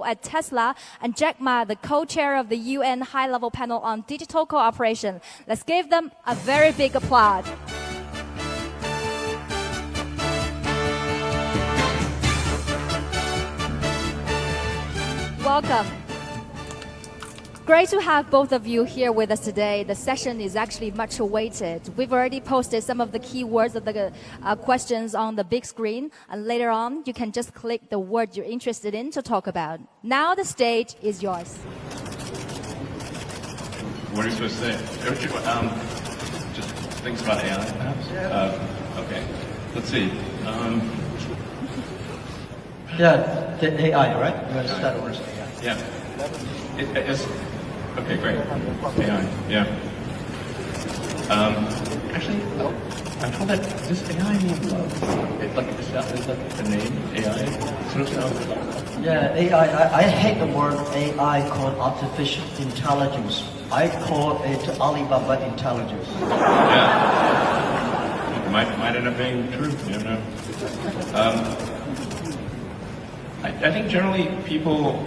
at Tesla, and Jack Ma, the co-chair of the UN High-Level Panel on Digital Cooperation. Let's give them a very big applause. Welcome. Great to have both of you here with us today. The session is actually much awaited. We've already posted some of the keywords of the questions on the big screen, and later on, you can just click the word you're interested in to talk about. Now the stage is yours. What are you supposed to say? Just things about AI, perhaps? Okay, let's see. The AI, right? You want to start with Yeah. It's okay, great. AI, yeah. Actually, I found that this AI means love. Is that the name AI? Yeah, AI. I hate the word AI called artificial intelligence. I call it Alibaba intelligence. Yeah. Might end up being true. You don't know. I think generally people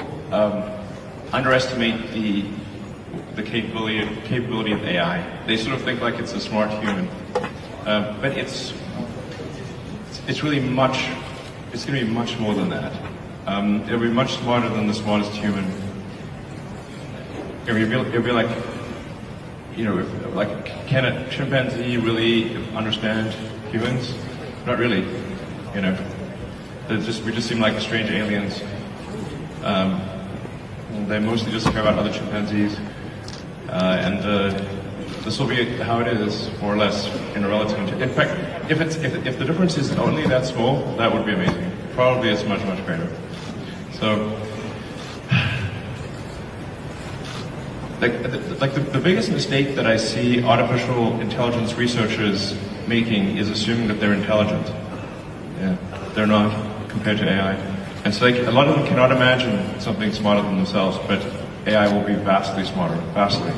underestimate the capability of AI. They sort of think like it's a smart human, but it's really much. It's going to be much more than that. It'll be much smarter than the smartest human. It'll be like, can a chimpanzee really understand humans? Not really. We just seem like strange aliens. They mostly just care about other chimpanzees, and this will be how it is, more or less, in a relative. In fact, if the difference is only that small, that would be amazing. Probably it's much greater. So, the biggest mistake that I see artificial intelligence researchers making is assuming that they're intelligent. Yeah, they're not compared to AI. And so a lot of them cannot imagine something smarter than themselves, but AI will be vastly smarter, vastly.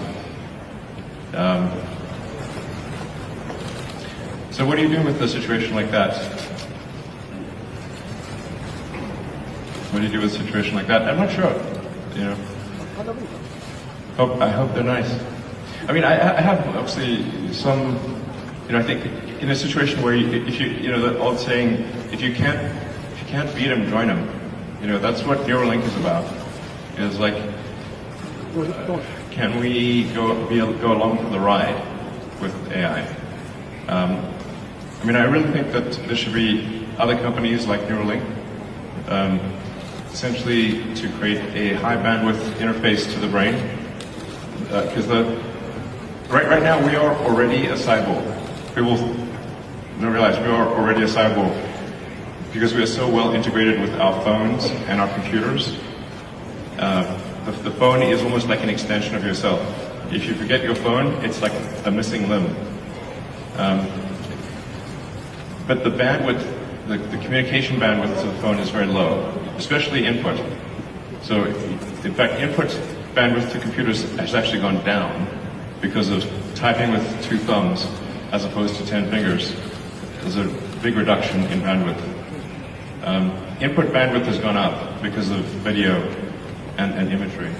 So what do you do with a situation like that? What do you do with a situation like that? I'm not sure, I hope they're nice. I mean, I have obviously some, I think in a situation where the old saying, if you can't beat them, join them. That's what Neuralink is about. Is like, can we go along for the ride with AI? I I really think that there should be other companies like Neuralink, essentially to create a high bandwidth interface to the brain. Because right now we are already a cyborg. People don't realize we are already a cyborg. Because we are so well integrated with our phones and our computers. The phone is almost like an extension of yourself. If you forget your phone, it's like a missing limb. But the bandwidth, the communication bandwidth to the phone is very low, especially input. So, in fact, input bandwidth to computers has actually gone down because of typing with 2 thumbs as opposed to 10 fingers. There's a big reduction in bandwidth. Input bandwidth has gone up because of video and imagery.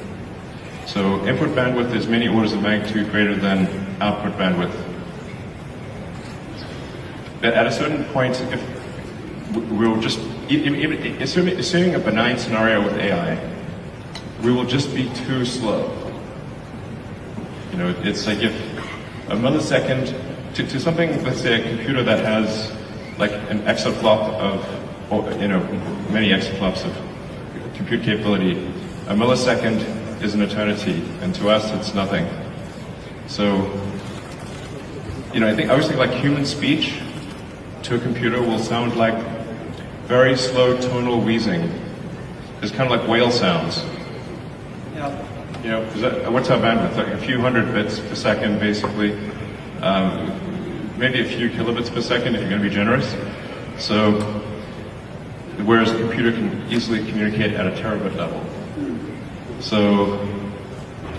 So input bandwidth is many orders of magnitude greater than output bandwidth. But at a certain point, if we'll just, assuming a benign scenario with AI, we will just be too slow. It's like if a millisecond to something, let's say a computer that has like an exaflop of many exaflops of compute capability. A millisecond is an eternity, and to us, it's nothing. So, I always think like human speech to a computer will sound like very slow tonal wheezing. It's kind of like whale sounds. Yeah. What's our bandwidth? Like a few hundred bits per second, basically. Maybe a few kilobits per second if you're going to be generous. So, whereas a computer can easily communicate at a terabit level. So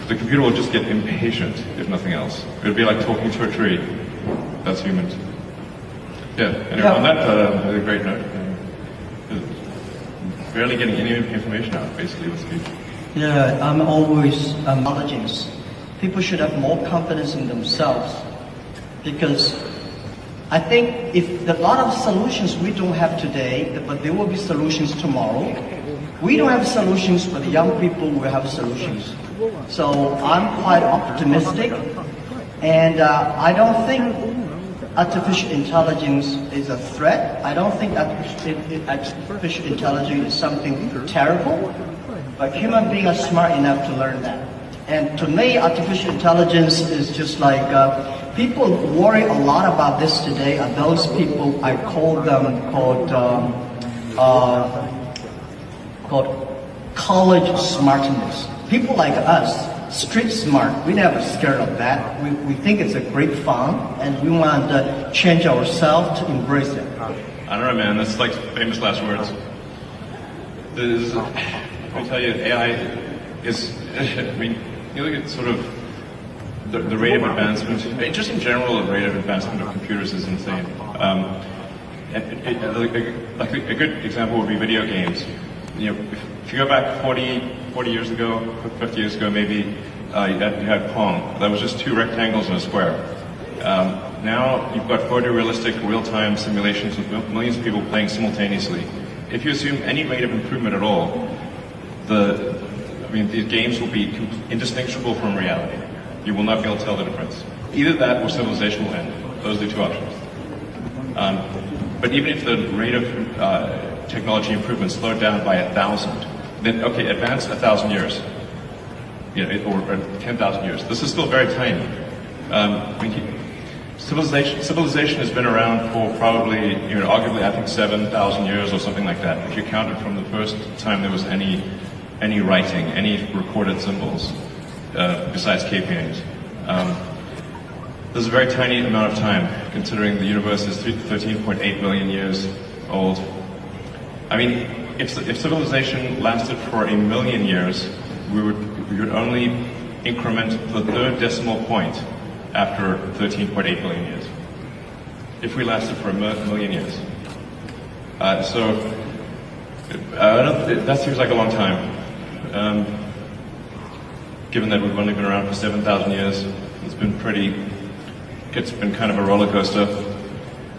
the computer will just get impatient, if nothing else. It would be like talking to a tree. That's humans. Yeah, anyway, on that great note, barely getting any information out, basically, with speech. Yeah, I'm always intelligence. People should have more confidence in themselves, because I think if a lot of solutions we don't have today, but there will be solutions tomorrow. We don't have solutions, but the young people will have solutions. So I'm quite optimistic, and I don't think artificial intelligence is a threat. I don't think artificial intelligence is something terrible, but human beings are smart enough to learn that. And to me, artificial intelligence is just like, people worry a lot about this today are those people, I call them called college smartness. People like us, street smart, we never scared of that. We think it's a great fun, and we want to change ourselves to embrace it. I don't know, man. That's like famous last words. Let me tell you, AI is, I mean, you look at sort of the rate of advancement, just in general, the rate of advancement of computers is insane. Like a good example would be video games. You know, if you go back 40 years ago, 50 years ago maybe, you had Pong. That was just two rectangles and a square. Now you've got photorealistic real-time simulations with millions of people playing simultaneously. If you assume any rate of improvement at all, these games will be indistinguishable from reality. You will not be able to tell the difference. Either that or civilization will end. Those are the two options. But even if the rate of technology improvement slowed down by 1,000, then okay, advance 1,000 years, or 10,000 years. This is still very tiny. Civilization has been around for probably, arguably, I think 7,000 years or something like that. If you count it from the first time there was any writing, any recorded symbols, besides cave paintings. There's a very tiny amount of time, considering the universe is 13.8 billion years old. I mean, if civilization lasted for 1 million years, we would only increment the third decimal point after 13.8 billion years. If we lasted for 1 million years. That seems like a long time. Given that we've only been around for 7,000 years, it's been kind of a roller coaster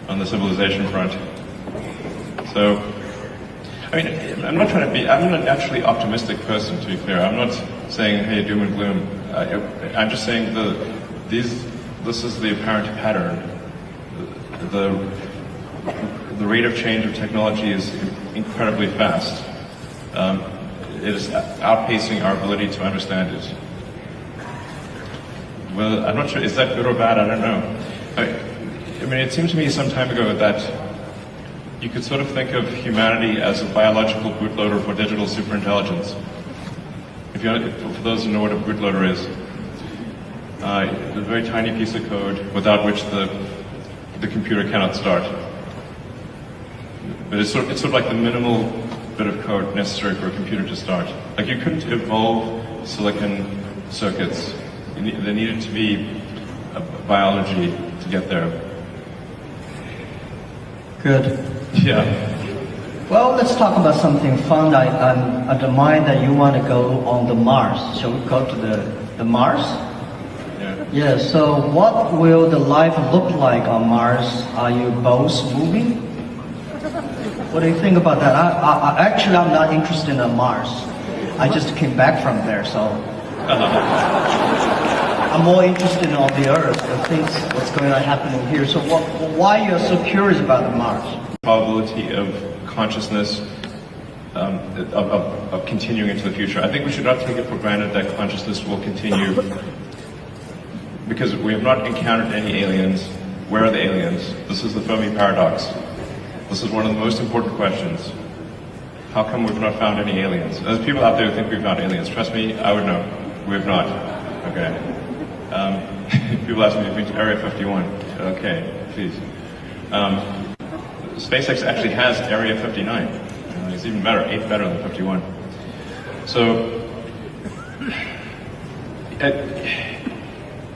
on the civilization front. So, I mean, I'm not a naturally optimistic person, to be clear. I'm not saying, hey, doom and gloom. I'm just saying this is the apparent pattern. The rate of change of technology is incredibly fast. It is outpacing our ability to understand it. Well, I'm not sure, is that good or bad? I don't know. I mean, it seemed to me some time ago that you could sort of think of humanity as a biological bootloader for digital superintelligence. For those who know what a bootloader is, a very tiny piece of code without which the computer cannot start. But it's sort of like the minimal bit of code necessary for a computer to start. Like, you couldn't evolve silicon circuits. There needed to be biology to get there. Good. Yeah. Well, let's talk about something fun. I'm at the mind that you want to go on the Mars. Shall we go to the Mars? Yeah. Yeah, so what will the life look like on Mars? Are you both moving? What do you think about that? Actually, I'm not interested in Mars. I just came back from there, so I'm more interested in on the Earth, the things, what's going on happening here. So why you're so curious about the Mars? Probability of consciousness of continuing into the future. I think we should not take it for granted that consciousness will continue, because we have not encountered any aliens. Where are the aliens? This is the Fermi paradox. This is one of the most important questions. How come we've not found any aliens? There's people out there who think we've found aliens. Trust me, I would know. We have not. Okay. People ask me if you've been to Area 51. Okay, please. SpaceX actually has Area 59. It's even better, 8 better than 51. So,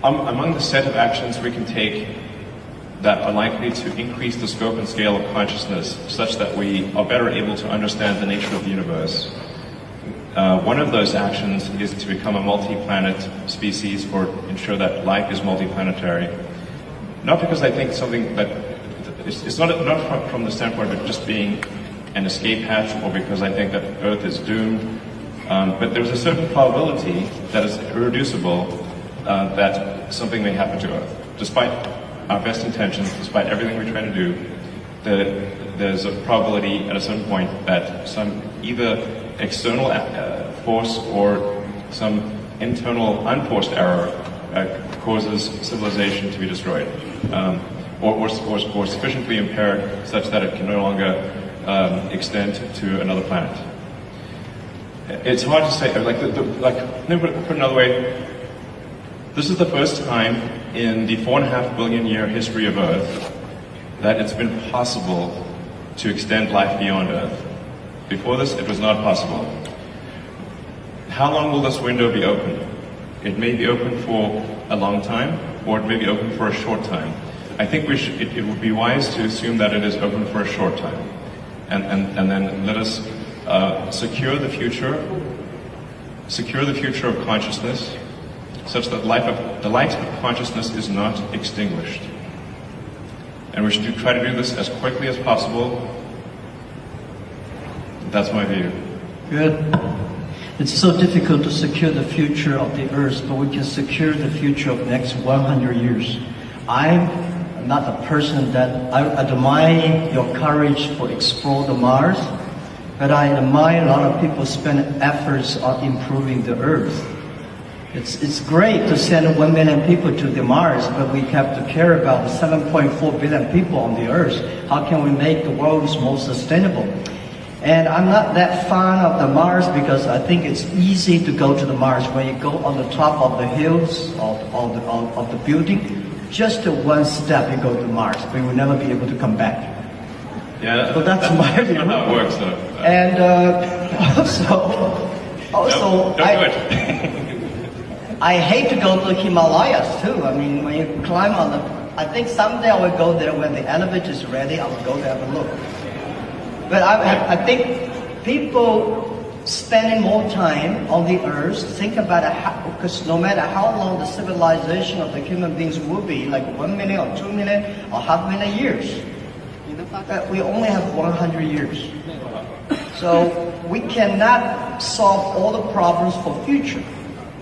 among the set of actions we can take that are likely to increase the scope and scale of consciousness such that we are better able to understand the nature of the universe. One of those actions is to become a multi-planet species or ensure that life is multi-planetary. Not because I think something that, it's not from the standpoint of just being an escape hatch or because I think that Earth is doomed, but there's a certain probability that is irreducible that something may happen to Earth. Despite our best intentions, despite everything we try to do, there's a probability at a certain point that some either external force or some internal unforced error causes civilization to be destroyed, or sufficiently impaired such that it can no longer extend to another planet. It's hard to say. Let me put it another way. This is the first time in the 4.5 billion year history of Earth that it's been possible to extend life beyond Earth. Before this, it was not possible. How long will this window be open? It may be open for a long time, or it may be open for a short time. I think it would be wise to assume that it is open for a short time, and then let us secure the future of consciousness, such that the light of consciousness is not extinguished. And we should try to do this as quickly as possible. That's my view. Good. It's so difficult to secure the future of the Earth, but we can secure the future of the next 100 years. I'm not a person that I admire your courage for explore the Mars, but I admire a lot of people spend efforts on improving the Earth. It's great to send 1 million people to the Mars, but we have to care about the 7.4 billion people on the Earth. How can we make the world more sustainable? And I'm not that fond of the Mars because I think it's easy to go to the Mars when you go on the top of the hills of the building. Just one step you go to Mars, but you will never be able to come back. Yeah, so that's my view. Not how it works, though. And also, don't do it. I hate to go to the Himalayas too. I mean, when you climb on I think someday I will go there when the elevator is ready. I will go there and have a look. But I think people spending more time on the Earth, think about it, because no matter how long the civilization of the human beings will be, like 1 million or 2 million or 500,000 years, we only have 100 years. So we cannot solve all the problems for future.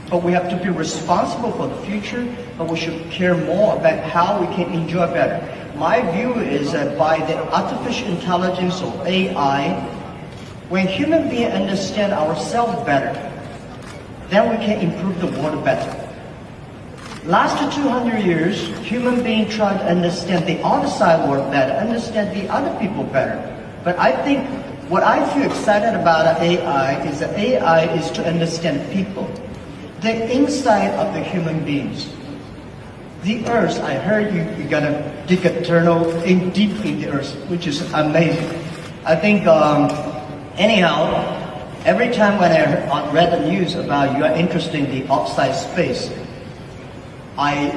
But we have to be responsible for the future, but we should care more about how we can enjoy better. My view is that by the artificial intelligence or AI, when human beings understand ourselves better, then we can improve the world better. Last 200 years, human beings try to understand the outside world better, understand the other people better. But I think what I feel excited about AI is that AI is to understand people, the inside of the human beings. The Earth, I heard you're gonna dig a tunnel deep in the Earth, which is amazing. I think, anyhow, every time when I read the news about you are interested in the outside space, I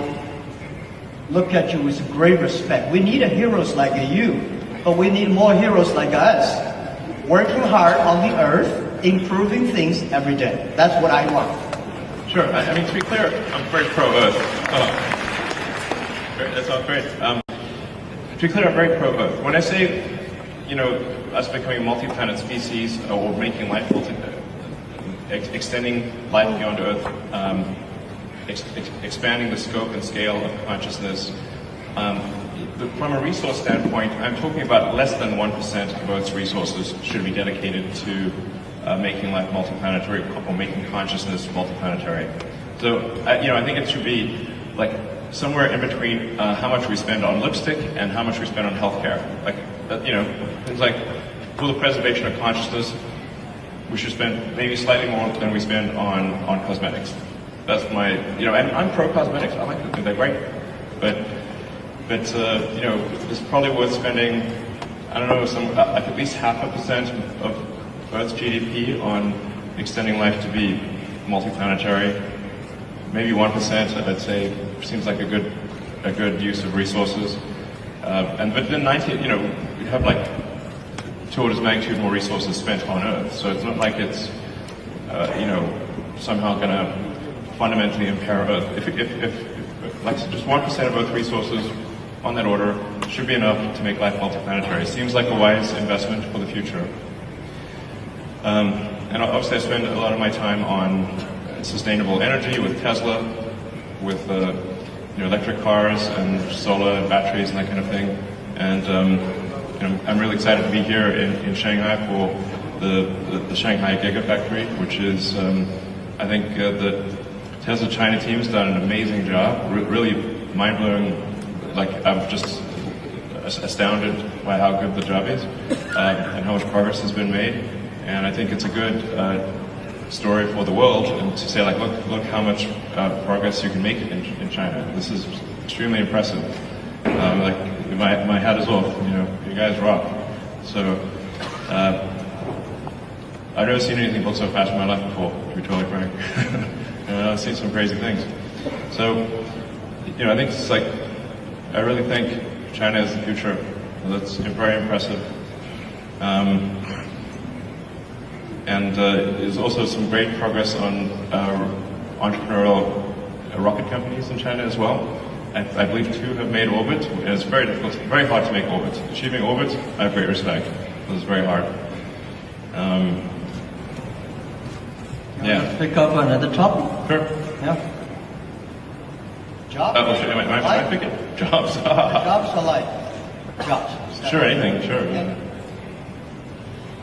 look at you with great respect. We need heroes like you, but we need more heroes like us, working hard on the Earth, improving things every day. That's what I want. Sure. I mean, to be clear, I'm very pro-Earth. That sounds great. To be clear, I'm very pro-Earth. When I say, us becoming a multi-planet species or making life extending life beyond Earth, expanding the scope and scale of consciousness, from a resource standpoint, I'm talking about less than 1% of Earth's resources should be dedicated to making life multiplanetary or making consciousness multiplanetary. So, I think it should be like somewhere in between how much we spend on lipstick and how much we spend on healthcare. Like, things like for the preservation of consciousness, we should spend maybe slightly more than we spend on cosmetics. That's my, and I'm pro-cosmetics. I like them. They're great. But it's probably worth spending, I don't know, like at least 0.5% of Earth's GDP on extending life to be multiplanetary. Maybe 1%, I'd say, seems like a good use of resources. But then 19, we have like 2 orders of magnitude more resources spent on Earth. So it's not like it's, somehow going to fundamentally impair Earth. If like just 1% of Earth resources on that order should be enough to make life multiplanetary. It seems like a wise investment for the future. And obviously I spend a lot of my time on sustainable energy with Tesla, with electric cars and solar and batteries and that kind of thing. And I'm really excited to be here in Shanghai for the Shanghai Gigafactory, which is, I think the Tesla China team's done an amazing job, really mind-blowing. Like, I'm just astounded by how good the job is and how much progress has been made. And I think it's a good story for the world, and to say, like, look how much progress you can make in China. This is extremely impressive. Like, my hat is off. You guys rock. So I've never seen anything built so fast in my life before, to be totally frank. I've seen some crazy things. So, I think it's like, I really think China is the future. That's very impressive. And there's also some great progress on entrepreneurial rocket companies in China as well. I believe 2 have made orbit. It's very difficult, very hard to make orbit. Achieving orbit, I have great respect. It's very hard. Yeah. Pick up another topic? Sure. Yeah. Jobs? Am I picking? Jobs. Jobs or life? Jobs. Sure, anything, sure. Yeah.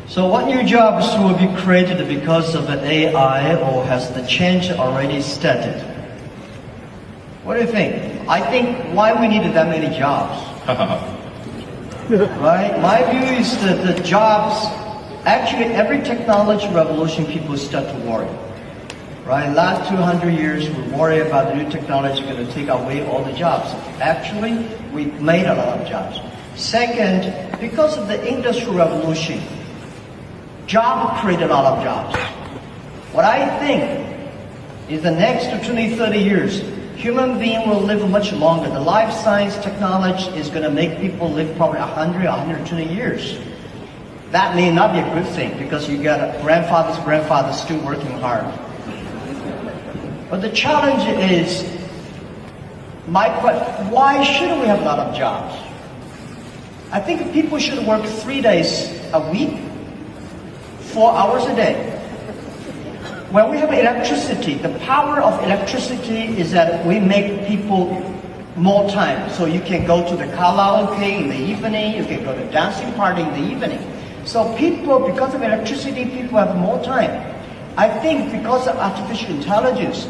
So what new jobs will be created because of an AI, or has the change already started? What do you think? I think why we need that many jobs? Right? My view is that the jobs, actually every technology revolution people start to worry. Right? Last 200 years we worry about the new technology going to take away all the jobs. Actually, we made a lot of jobs. Second, because of the industrial revolution, job created a lot of jobs. What I think is the next 20, 30 years, human being will live much longer. The life science technology is going to make people live probably 100, 120 years. That may not be a good thing, because you got grandfathers still working hard. But the challenge is, why shouldn't we have a lot of jobs? I think people should work 3 days a week, 4 hours a day. When we have electricity, the power of electricity is that we make people more time. So you can go to the karaoke in the evening, you can go to dancing party in the evening. So people, because of electricity, people have more time. I think because of artificial intelligence,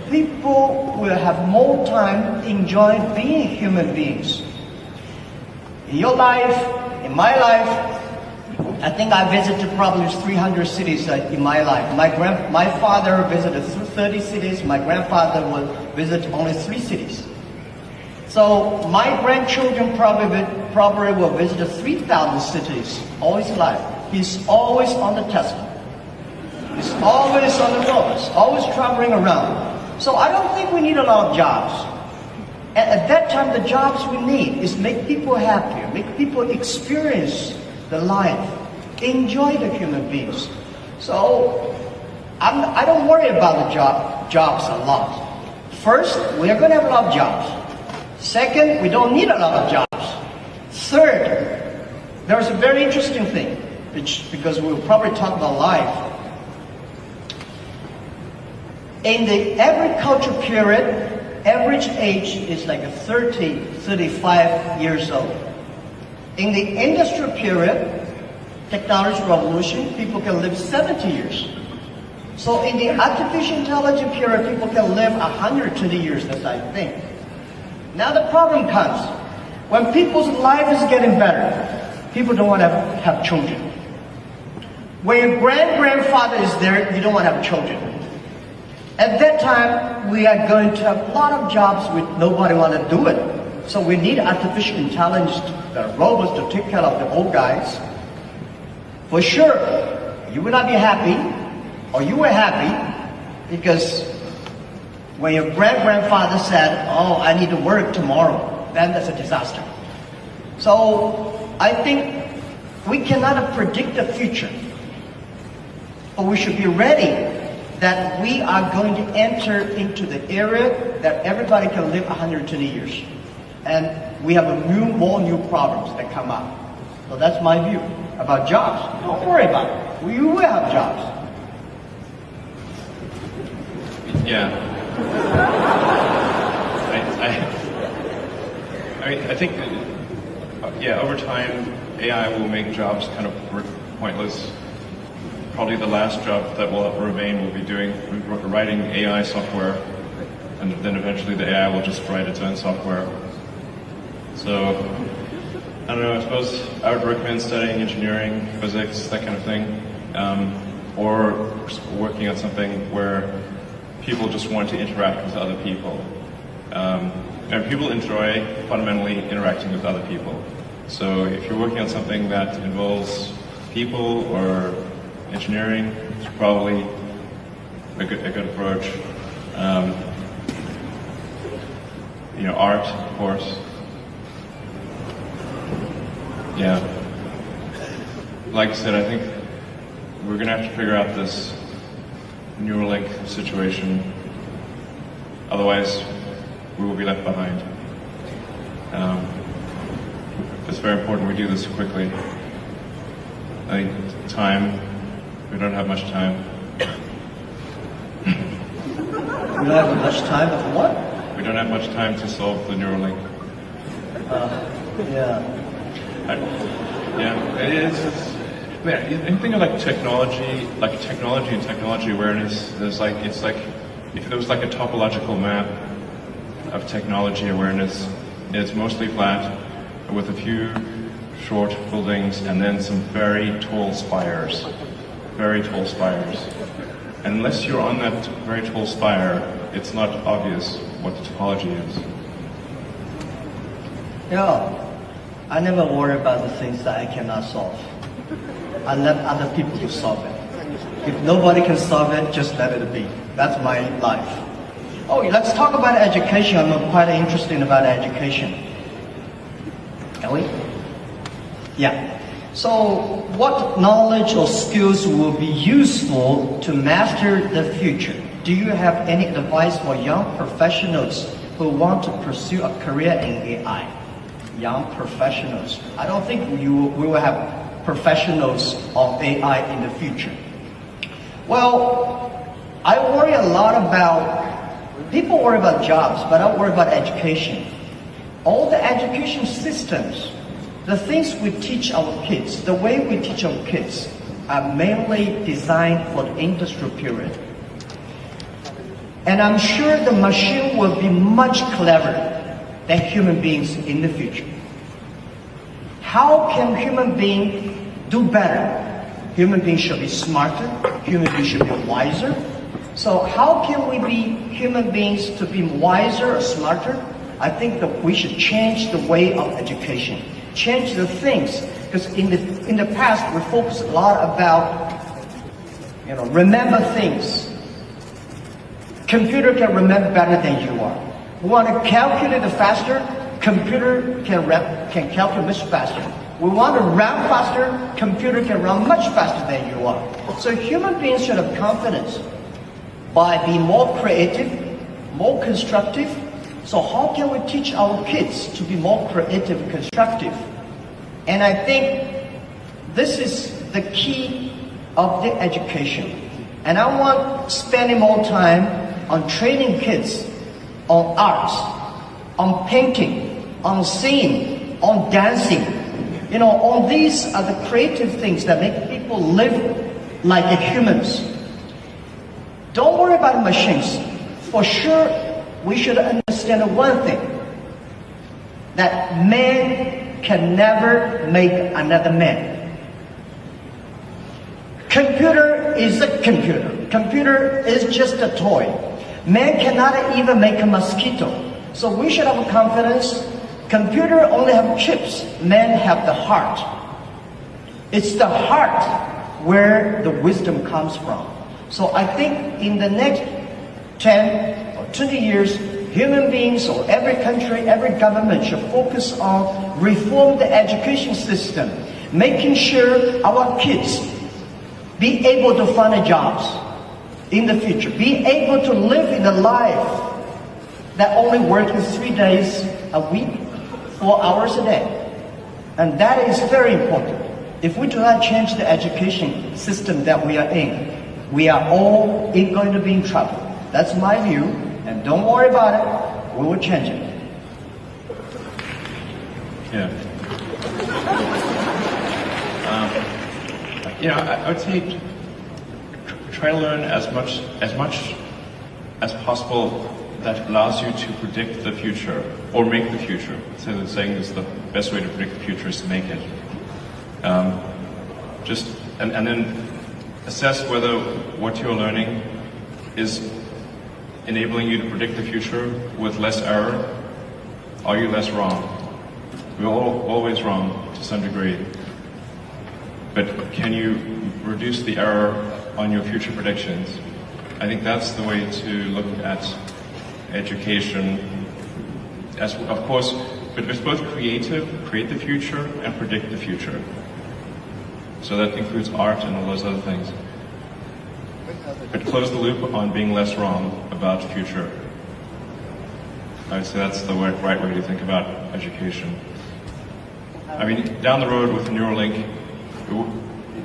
people will have more time enjoying being human beings. In your life, in my life, I think I visited probably 300 cities in my life. My father visited 30 cities. My grandfather will visit only 3 cities. So my grandchildren probably will visit 3,000 cities all his life. He's always on the Tesla. He's always on the roads, always traveling around. So I don't think we need a lot of jobs. And at that time, the jobs we need is make people happier, make people experience the life, enjoy the human beings. So I don't worry about the jobs a lot. First, we are going to have a lot of jobs. Second, we don't need a lot of jobs. Third, there's a very interesting thing, because we'll probably talk about life. In the agriculture period, average age is like 30, 35 years old. In the industrial period, technology revolution, people can live 70 years. So in the artificial intelligence period, people can live 120 years, as I think. Now the problem comes, when people's life is getting better, people don't want to have children. When your grandfather is there, you don't want to have children. At that time, we are going to have a lot of jobs with nobody want to do it. So we need artificial intelligence, the robots to take care of the old guys. For sure, you will not be happy, or you were happy, because when your grandfather said, "Oh, I need to work tomorrow," then that's a disaster. So I think we cannot predict the future, but we should be ready that we are going to enter into the era that everybody can live 120 years. And we have more new problems that come up. So that's my view about jobs. Don't worry about it. We will have jobs. Yeah. I think, over time, AI will make jobs kind of pointless. Probably the last job that will remain will be writing AI software, and then eventually the AI will just write its own software. So, I don't know, I suppose I would recommend studying engineering, physics, that kind of thing, or working on something where people just want to interact with other people. And people enjoy fundamentally interacting with other people. So if you're working on something that involves people or engineering, it's probably a good approach. Art, of course. Yeah. Like I said, I think we're going to have to figure out this Neuralink situation. Otherwise, we will be left behind. It's very important we do this quickly. I think we don't have much time. We don't have much time of what? We don't have much time to solve the Neuralink. Yeah. Anything like technology and technology awareness, it's like if there was like a topological map of technology awareness, it's mostly flat with a few short buildings and then some very tall spires. Very tall spires. And unless you're on that very tall spire, it's not obvious what the topology is. Yeah. I never worry about the things that I cannot solve. I let other people to solve it. If nobody can solve it, just let it be. That's my life. Oh, let's talk about education. I'm quite interested about education. Can we? Yeah. So, what knowledge or skills will be useful to master the future? Do you have any advice for young professionals who want to pursue a career in AI? Young professionals. I don't think we will have professionals of AI in the future. Well, I worry a lot about, people worry about jobs, but I worry about education. All the education systems, the things we teach our kids, the way we teach our kids are mainly designed for the industrial period. And I'm sure the machine will be much cleverer than human beings in the future. How can human beings do better? Human beings should be smarter. Human beings should be wiser. So how can we be human beings to be wiser or smarter? I think that we should change the way of education. Change the things. Because in the past, we focused a lot about, remember things. Computer can remember better than you are. We want to calculate it faster, computer can calculate much faster. We want to run faster, computer can run much faster than you are. So human beings should have confidence by being more creative, more constructive. So how can we teach our kids to be more creative and constructive? And I think this is the key of the education. And I want spending more time on training kids on arts, on painting, on singing, on dancing. All these are the creative things that make people live like humans. Don't worry about machines. For sure, we should understand one thing, that man can never make another man. Computer is a computer. Computer is just a toy. Man cannot even make a mosquito. So we should have confidence. Computer only have chips. Man have the heart. It's the heart where the wisdom comes from. So I think in the next 10 or 20 years, human beings or every country, every government should focus on reform the education system, making sure our kids be able to find jobs in the future, be able to live in a life that only working 3 days a week, 4 hours a day. And that is very important. If we do not change the education system that we are in, we are all going to be in trouble. That's my view, and don't worry about it, we will change it. Yeah. I would say try to learn as much as possible that allows you to predict the future or make the future. So the saying is the best way to predict the future is to make it. And then assess whether what you're learning is enabling you to predict the future with less error. Are you less wrong? We're all always wrong to some degree. But can you reduce the error on your future predictions? I think that's the way to look at education. As, of course, but it's both creative, create the future, and predict the future. So that includes art and all those other things. But close the loop on being less wrong about the future. I would say that's the right way to think about education. I mean, down the road with Neuralink,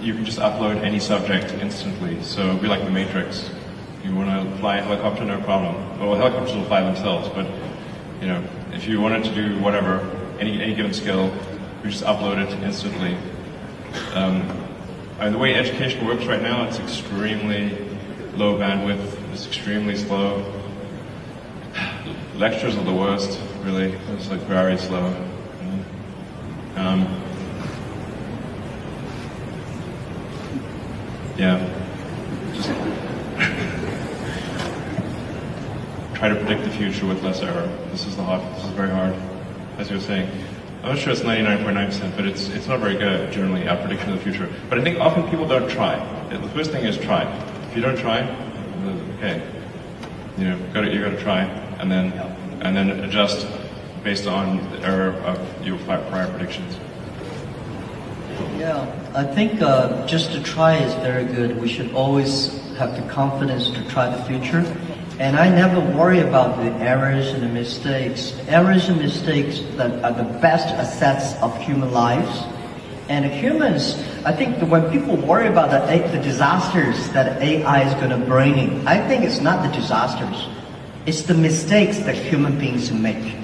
you can just upload any subject instantly. So it'd be like the Matrix. You want to fly a helicopter, no problem. Well, helicopters will fly themselves, but if you wanted to do whatever, any given skill, you just upload it instantly. The way education works right now, it's extremely low bandwidth. It's extremely slow. Lectures are the worst, really. It's like very slow. Just try to predict the future with less error. This is very hard, as you were saying. I'm not sure it's 99.9%, but it's not very good generally at predicting the future. But I think often people don't try. The first thing is try. If you don't try, okay, you got to try, and then adjust based on the error of your prior predictions. Yeah, I think just to try is very good. We should always have the confidence to try the future. And I never worry about the errors and the mistakes. Errors and mistakes that are the best assets of human lives. And humans, I think that when people worry about the disasters that AI is going to bring in, I think it's not the disasters. It's the mistakes that human beings make.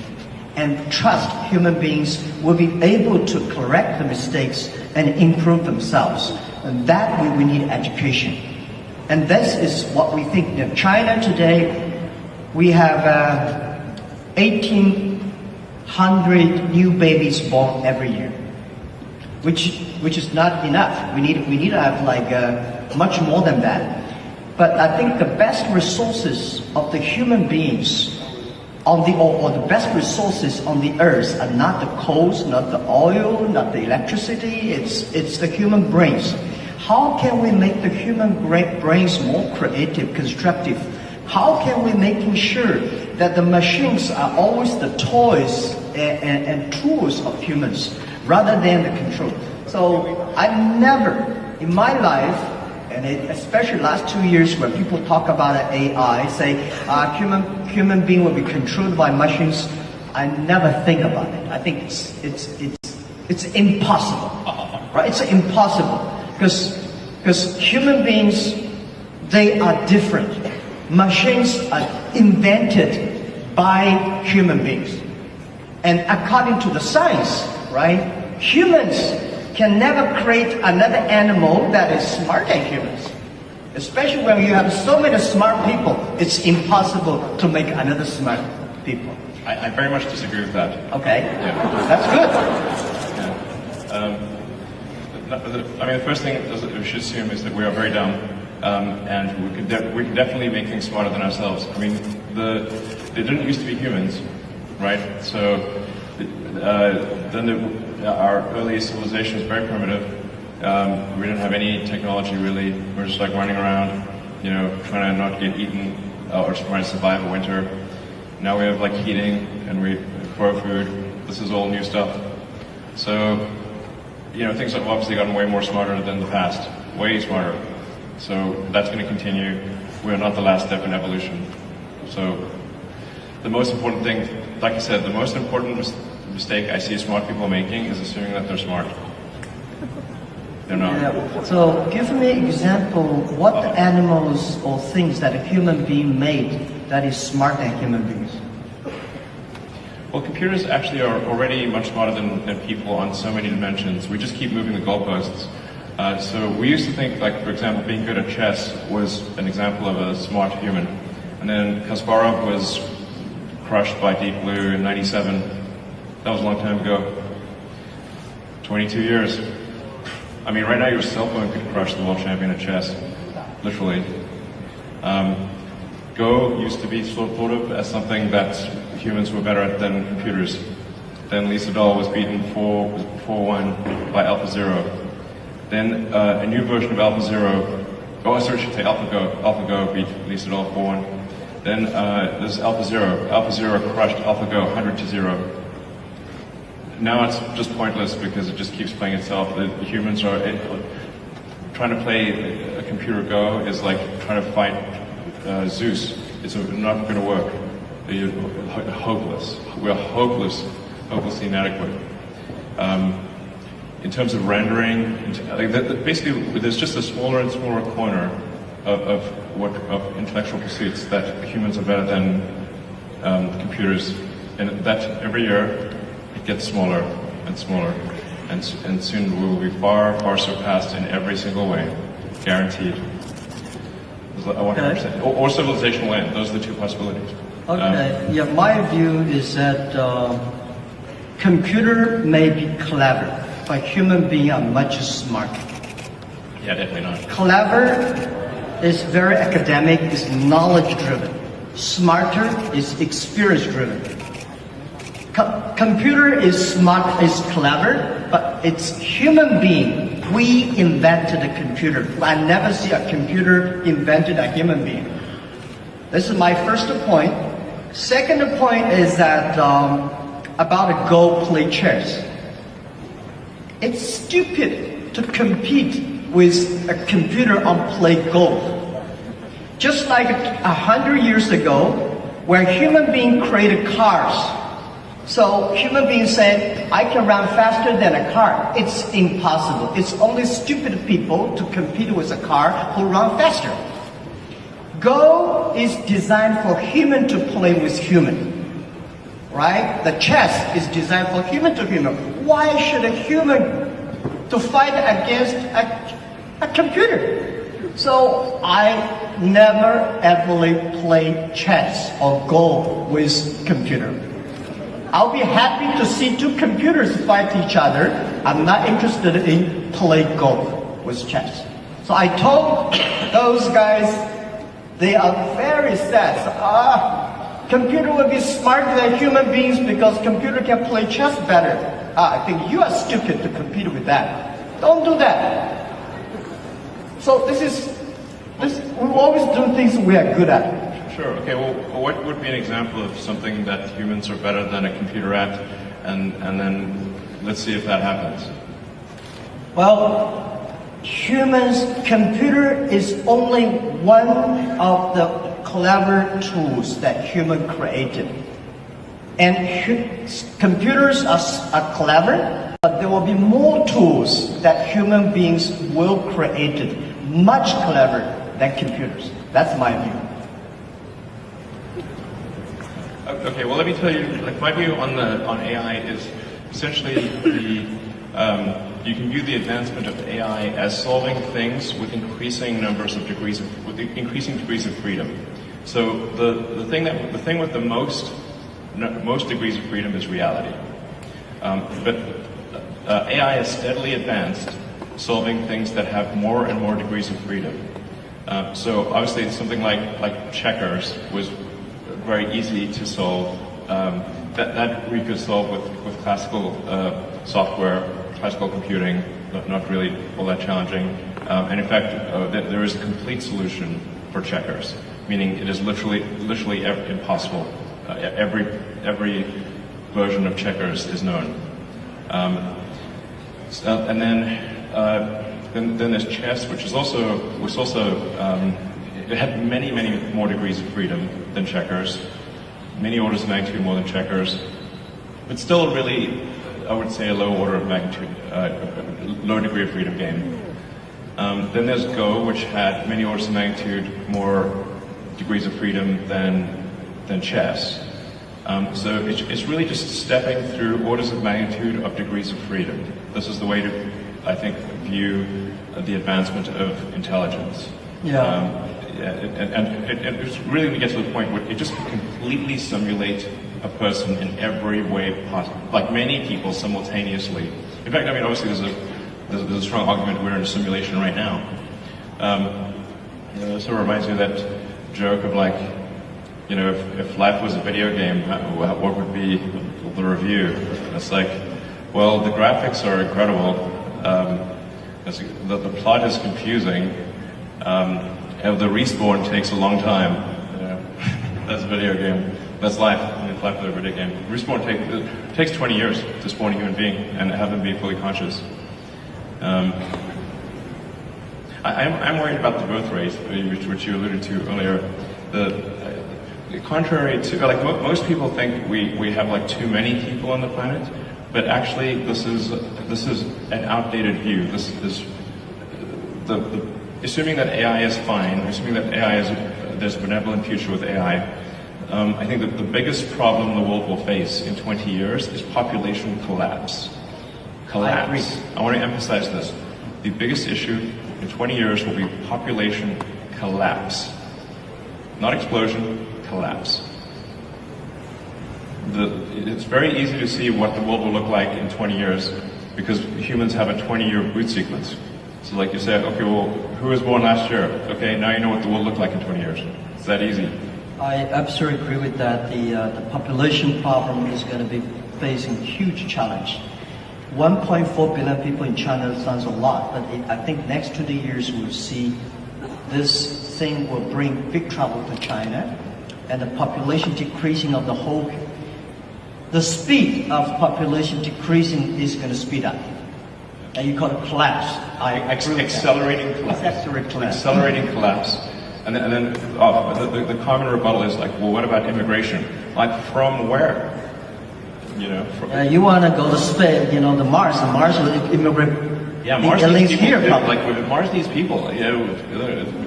And trust human beings will be able to correct the mistakes and improve themselves. And that we need education. And this is what we think. In China today, we have 1,800 new babies born every year, which is not enough. We need to have much more than that. But I think the best resources of the human beings or the best resources on the earth are not the coals, not the oil, not the electricity. It's the human brains. How can we make the human brains more creative, constructive? How can we making sure that the machines are always the toys and tools of humans rather than the control? So I never, in my life, and especially last 2 years when people talk about AI, say human being will be controlled by machines, I never think about it. I think it's impossible, right? It's impossible. Because human beings, they are different. Machines are invented by human beings. And according to the science, right, humans can never create another animal that is smarter than humans. Especially when you have so many smart people, it's impossible to make another smart people. I very much disagree with that. Okay, yeah. That's good. Yeah. I mean, the first thing we should assume is that we are very dumb, and we can definitely make things smarter than ourselves. I mean, they didn't used to be humans, right? So our early civilization was very primitive. We didn't have any technology really. We were just like running around, trying to not get eaten or just trying to survive a winter. Now we have like heating and we grow food. This is all new stuff. So, things have obviously gotten way more smarter than the past, way smarter. So that's going to continue. We're not the last step in evolution. So the most important thing, like I said, the most important mistake I see smart people making is assuming that they're smart. They're not. Yeah. So give me an example, what animals or things that a human being made that is smarter than human beings? Well, computers actually are already much smarter than people on so many dimensions. We just keep moving the goalposts. So we used to think, like, for example, being good at chess was an example of a smart human. And then Kasparov was crushed by Deep Blue in '97. That was a long time ago. 22 years. I mean, right now your cell phone could crush the world champion at chess. Literally. Go used to be thought of as something that humans were better at than computers. Then Lee Sedol was beaten 4-1 by AlphaZero. Then a new version of AlphaZero, I should say AlphaGo. AlphaGo beat Lee Sedol 4-1. Then there's AlphaZero. AlphaZero crushed AlphaGo 100-0. Now it's just pointless because it just keeps playing itself. The humans are trying to play a computer Go is like trying to fight Zeus. It's not going to work. You're hopeless. We're hopelessly inadequate. In terms of rendering, basically there's just a smaller and smaller corner of intellectual pursuits that humans are better than computers, and that every year it gets smaller and smaller, and soon we will be far, far surpassed in every single way, guaranteed. 100%. Or civilization will end. Those are the two possibilities. Okay. Yeah, my view is that computer may be clever, but human beings are much smarter. Yeah, definitely not. Clever is very academic, is knowledge driven. Smarter is experience driven. Computer is smart, is clever, but it's human being. We invented a computer. I never see a computer invented a human being. This is my first point. Second point is that about a Go play chess. It's stupid to compete with a computer on play Go. Just like 100 years ago, where human beings created cars. So human beings said, I can run faster than a car. It's impossible. It's only stupid people to compete with a car who run faster. Go is designed for human to play with human. Right? The chess is designed for human to human. Why should a human to fight against a computer? So I never ever play chess or Go with computer. I'll be happy to see two computers fight each other. I'm not interested in play Go with chess. So I told those guys, they are very sad. Computer will be smarter than human beings because computer can play chess better. I think you are stupid to compete with that. Don't do that. So we always do things we are good at. Sure. Okay. Well, what would be an example of something that humans are better than a computer at, and then let's see if that happens. Well, computer is only one of the clever tools that human created, and computers are clever, but there will be more tools that human beings will create, much clever than computers. That's my view. Okay, well, let me tell you, my view on AI is essentially you can view the advancement of AI as solving things with increasing degrees of freedom. So the thing with the most degrees of freedom is reality. But AI is steadily advanced, solving things that have more and more degrees of freedom. So obviously something like checkers was very easy to solve. That we could solve with classical software, classical computing, not really all that challenging. And in fact, there is a complete solution for checkers, meaning it is literally impossible every version of checkers is known. And then there's chess, which it had many more degrees of freedom than checkers, many orders of magnitude more than checkers, but still really, I would say, a low order of magnitude, low degree of freedom game. Then there's Go, which had many orders of magnitude more degrees of freedom than chess. So it's really just stepping through orders of magnitude of degrees of freedom. This is the way to, I think, view the advancement of intelligence. And it really, we get to the point where it just completely simulates a person in every way possible, like many people simultaneously. In fact, I mean, obviously there's a strong argument we're in a simulation right now. It sort of reminds me of that joke of like, you know, if life was a video game, what would be the review? It's like, well, the graphics are incredible, the plot is confusing, and the respawn takes a long time. That's a video game. That's life. I mean, life is a video game. Respawn takes 20 years to spawn a human being and have them be fully conscious. I'm worried about the birth rate, which you alluded to earlier. Contrary to, like, most people think we have like too many people on the planet, but actually this is an outdated view. This is assuming that AI is fine, assuming that there's a benevolent future with AI. I think that the biggest problem the world will face in 20 years is population collapse. I want to emphasize this. The biggest issue in 20 years will be population collapse. Not explosion, collapse. It's very easy to see what the world will look like in 20 years because humans have a 20-year boot sequence. So like you said, okay, well, who was born last year? Okay, now you know what the world looked like in 20 years. It's that easy. I absolutely agree with that. The population problem is going to be facing huge challenge. 1.4 billion people in China sounds a lot, but I think next 2 years we'll see this thing will bring big trouble to China, and the population decreasing of the whole. The speed of population decreasing is going to speed up, and you call it collapse. Accelerating collapse. And then the common rebuttal is like, well, what about immigration? Like, from where? You know, you want to go to space, you know, the Mars will immigrate. Yeah, Mars needs people. Like, Mars needs people. You know,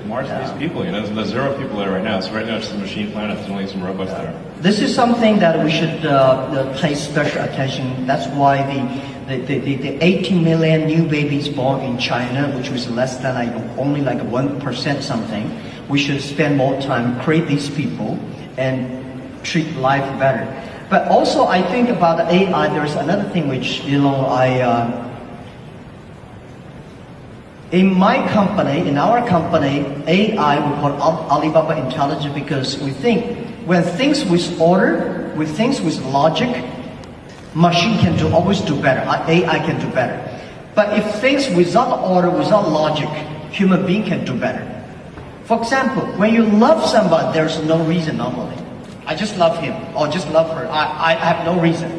Mars needs people. You know, there's 0 people there right now. So right now it's a machine planet. There's only some robots there. This is something that we should pay special attention. That's why the 80 million new babies born in China, which was less than only like 1% something, we should spend more time create these people and treat life better. But also, I think about the AI. There's another thing which, you know, in my company, in our company, AI we call Alibaba Intelligence because we think when things with order, with things with logic, machine can always do better. AI can do better. But if things without order, without logic, human being can do better. For example, when you love somebody, there's no reason normally. I just love him or just love her. I have no reason.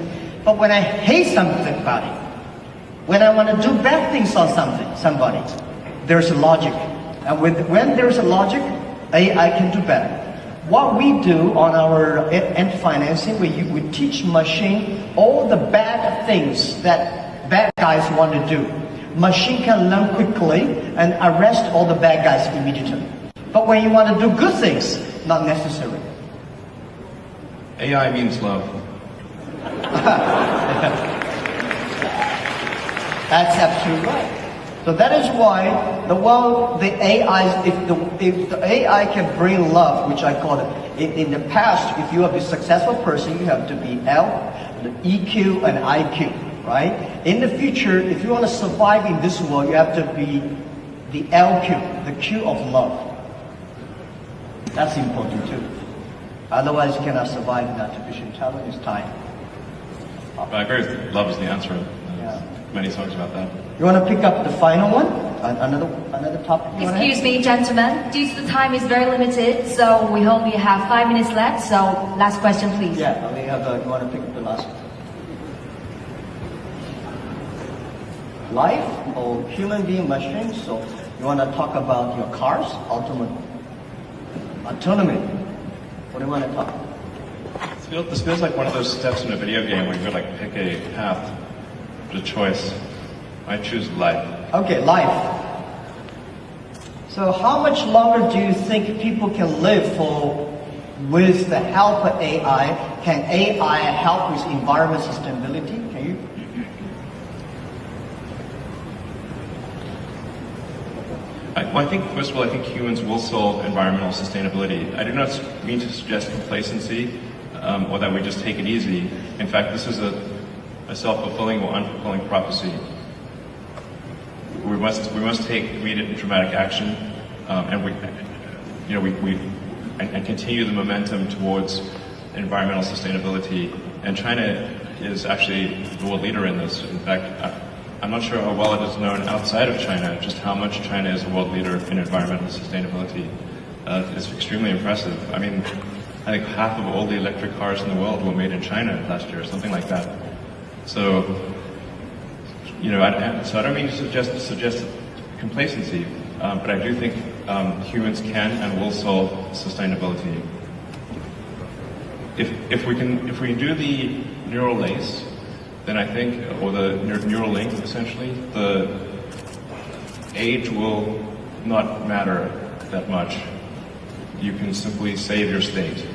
But when I hate somebody, when I want to do bad things on somebody, there's a logic. And when there's a logic, AI can do better. What we do on our end financing, we teach machine all the bad things that bad guys want to do. Machine can learn quickly and arrest all the bad guys immediately. But when you want to do good things, not necessary. AI means love. That's absolutely right. So that is why the AI, if the AI can bring love, which I call it, in the past, if you are a successful person, you have to be EQ and IQ, right? In the future, if you want to survive in this world, you have to be the LQ, the Q of love. That's important too. Otherwise, you cannot survive in artificial intelligence time. I agree with love is the answer. Many songs about that. You want to pick up the final one? another topic you want to Excuse me, gentlemen. Due to the time is very limited, so we only have 5 minutes left. So last question, please. Yeah, we have. You want to pick up the last one? Life or human being machines? So you want to talk about your cars, autonomy? What do you want to talk? This feels like one of those steps in a video game where you like pick a path, the choice. I choose life. Okay, life. So how much longer do you think people can live with the help of AI? Can AI help with environment sustainability? Can you? I think, first of all, I think humans will solve environmental sustainability. I do not mean to suggest complacency or that we just take it easy. In fact, this is a self-fulfilling or unfulfilling prophecy. We must take immediate and dramatic action, and continue the momentum towards environmental sustainability. And China is actually the world leader in this. In fact, I'm not sure how well it is known outside of China just how much China is a world leader in environmental sustainability. It's extremely impressive. I mean, I think half of all the electric cars in the world were made in China last year, something like that. So, I don't mean to suggest complacency, but I do think humans can and will solve sustainability. If we can do the neural lace, then I think, or the neural link essentially, the age will not matter that much. You can simply save your state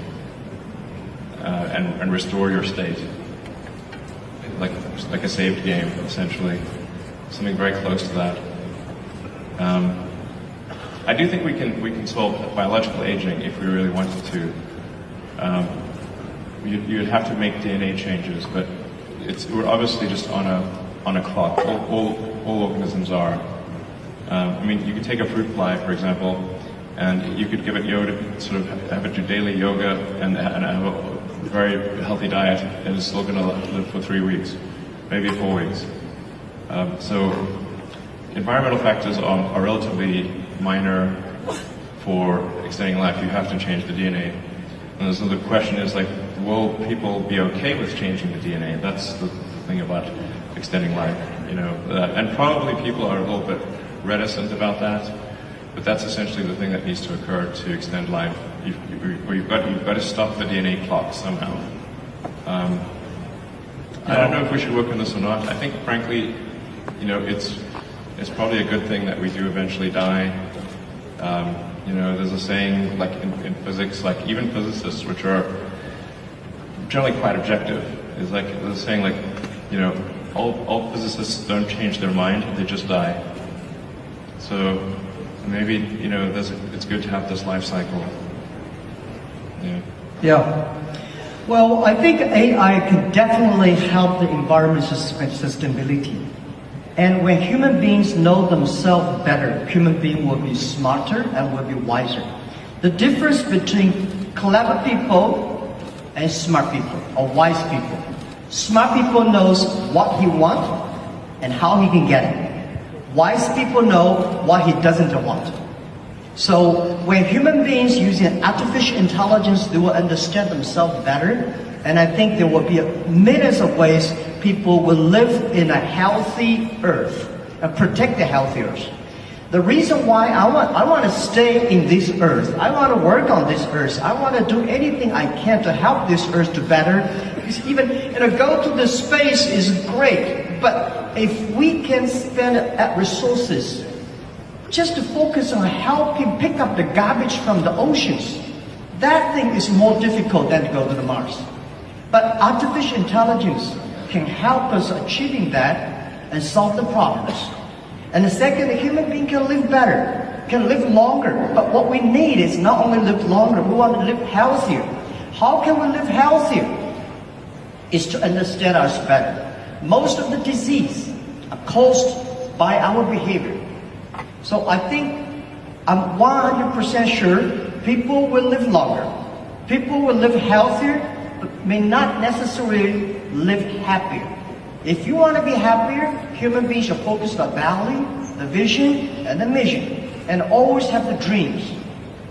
and restore your state, like a saved game essentially, something very close to that. I do think we can solve biological aging if we really wanted to. You'd have to make DNA changes, but we're obviously just on a clock. All organisms are. I mean, you could take a fruit fly, for example, and you could give it yoga, sort of have it do daily yoga and have a very healthy diet, and it's still going to live for 3 weeks, maybe 4 weeks. So environmental factors are relatively minor for extending life. You have to change the DNA. And so the question is, like, will people be okay with changing the DNA? That's the thing about extending life, and probably people are a little bit reticent about that, but that's essentially the thing that needs to occur to extend life. You've got to stop the DNA clock somehow. I don't know if we should work on this or not. I think, frankly, it's probably a good thing that we do eventually die. There's a saying, like in physics, like even physicists, which are generally quite objective, is like there's a saying like, all physicists don't change their mind; they just die. So maybe it's good to have this life cycle. Yeah. Well, I think AI can definitely help the environment sustainability. And when human beings know themselves better, human beings will be smarter and will be wiser. The difference between clever people and smart people, or wise people. Smart people knows what he wants and how he can get it. Wise people know what he doesn't want. So when human beings using artificial intelligence, they will understand themselves better. And I think there will be millions of ways people will live in a healthy earth and protect the healthy earth. The reason why I want to stay in this earth, I want to work on this earth, I want to do anything I can to help this earth to better. Because even go to the space is great, but if we can spend resources just to focus on helping pick up the garbage from the oceans, that thing is more difficult than to go to the Mars. But artificial intelligence can help us achieving that and solve the problems. And the second, the human being can live better, can live longer. But what we need is not only live longer, we want to live healthier. How can we live healthier? Is to understand us better. Most of the disease are caused by our behavior. So I think I'm 100% sure people will live longer. People will live healthier, but may not necessarily live happier. If you want to be happier, human beings should focus on valuing the vision and the mission, and always have the dreams.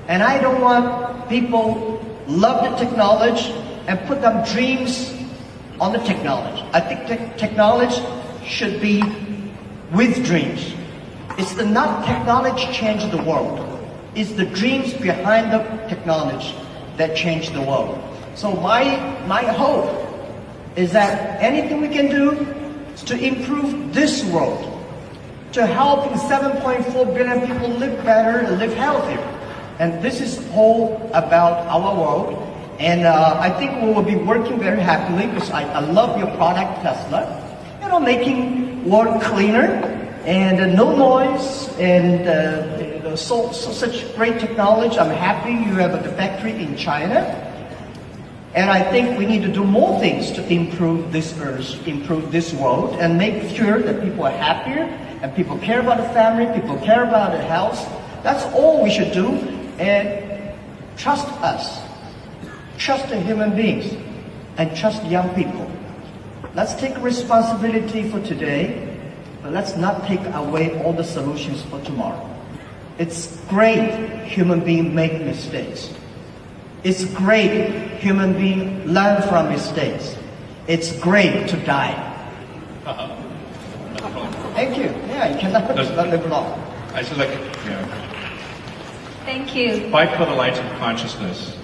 And I don't want people love the technology and put them dreams on the technology. I think technology should be with dreams. It's not technology change the world. It's the dreams behind the technology that change the world. So my hope is that anything we can do is to improve this world, to help 7.4 billion people live better and live healthier. And this is all about our world. And I think we will be working very happily because I love your product, Tesla. You know, making world cleaner and no noise and such great technology. I'm happy you have the factory in China. And I think we need to do more things to improve this earth, improve this world, and make sure that people are happier and people care about the family, people care about their health. That's all we should do. And trust us. Trust the human beings and trust young people. Let's take responsibility for today, but let's not take away all the solutions for tomorrow. It's great human beings make mistakes. It's great human beings learn from mistakes. It's great to die. Thank you. Yeah, you cannot live long. I just like, Thank you. fight for the light of consciousness.